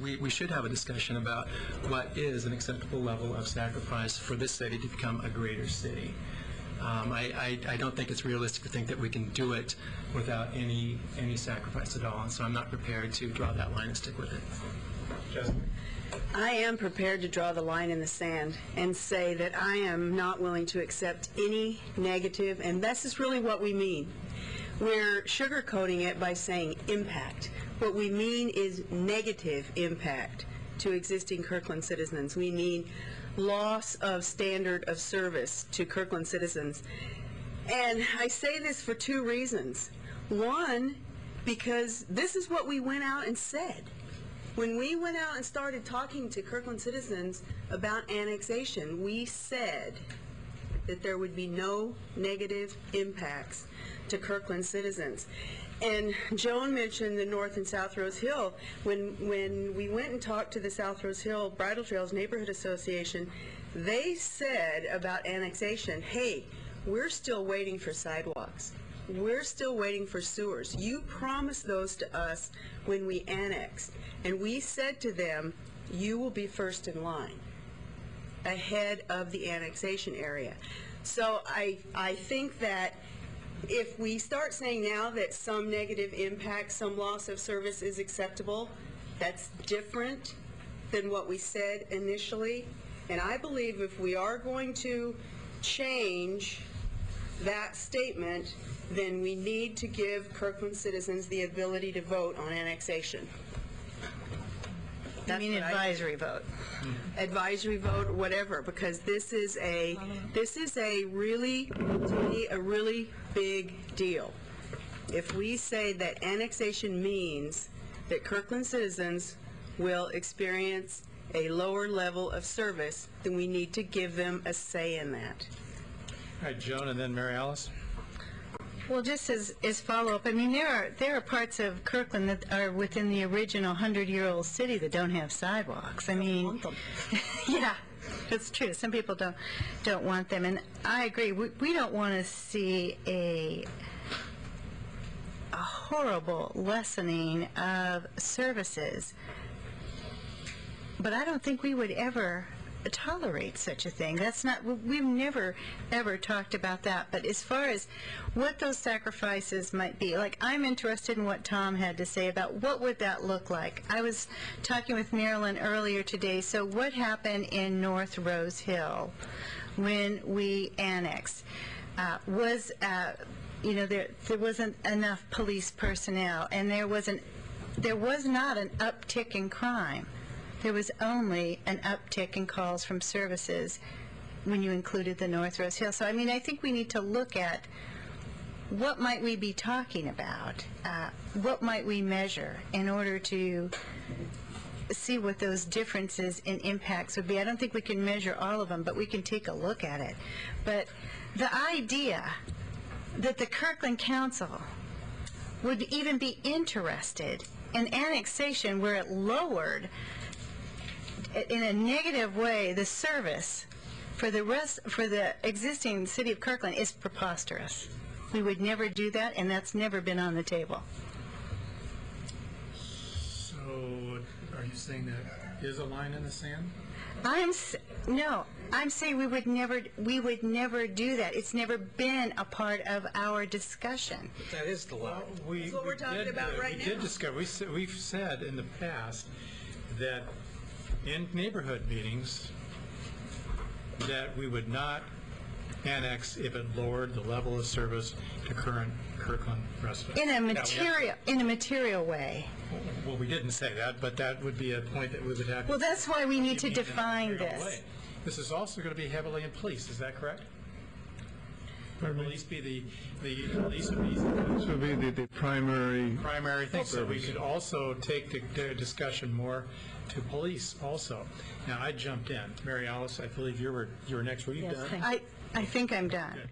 We should have a discussion about what is an acceptable level of sacrifice for this city to become a greater city. I don't think it's realistic to think that we can do it without any sacrifice at all, and so I'm not prepared to draw that line and stick with it. Jessica? I am prepared to draw the line in the sand and say that I am not willing to accept any negative, and this is really what we mean. We're sugarcoating it by saying impact. What we mean is negative impact to existing Kirkland citizens. We mean loss of standard of service to Kirkland citizens. And I say this for two reasons. One, because this is what we went out and said. When we went out and started talking to Kirkland citizens about annexation, we said that there would be no negative impacts to Kirkland citizens. And Joan mentioned the North and South Rose Hill. When we went and talked to the South Rose Hill Bridle Trails Neighborhood Association, they said about annexation, hey, we're still waiting for sidewalks. We're still waiting for sewers. You promised those to us when we annexed. And we said to them, you will be first in line ahead of the annexation area. So I think that if we start saying now that some negative impact, some loss of service is acceptable, that's different than what we said initially. And I believe if we are going to change that statement, then we need to give Kirkland citizens the ability to vote on annexation. You mean advisory vote? Advisory vote or whatever, because this is a really, to me, a really big deal. If we say that annexation means that Kirkland citizens will experience a lower level of service, then we need to give them a say in that. All right, Joan, and then Mary Alice. Well, just as follow-up, I mean, there are parts of Kirkland that are within the original 100-year-old city that don't have sidewalks. I mean, yeah, it's true. Some people don't want them, and I agree. We don't want to see a horrible lessening of services, but I don't think we would ever tolerate such a thing. That's not, we've never ever talked about that. But as far as what those sacrifices might be, like, I'm interested in what Tom had to say about what would that look like. I was talking with Marilyn earlier today. So what happened in North Rose Hill when we annexed was there wasn't enough police personnel, and there was not an uptick in crime. There was only an uptick in calls from services when you included the North Rose Hill. So, I mean, I think we need to look at what might we be talking about, what might we measure in order to see what those differences in impacts would be. I don't think we can measure all of them, but we can take a look at it. But the idea that the Kirkland Council would even be interested in annexation where it lowered in a negative way the service for the existing city of Kirkland is preposterous. We would never do that, and that's never been on the table. So are you saying that is a line in the sand? No, I'm saying we would never do that. It's never been a part of our discussion. But that is the line. That's what we're talking about right now. We've said in the past that in neighborhood meetings that we would not annex if it lowered the level of service to current Kirkland residents. In a material way. Well, we didn't say that, but that would be a point that we would have. Well, that's why we need to define this. This is also going to be heavily in police. Is that correct? Would police be the police would be? This would be the primary thing. So we could also take the discussion more to police also. Now, I jumped in. Mary Alice, I believe you were next. Were you done? I think I'm done. Good.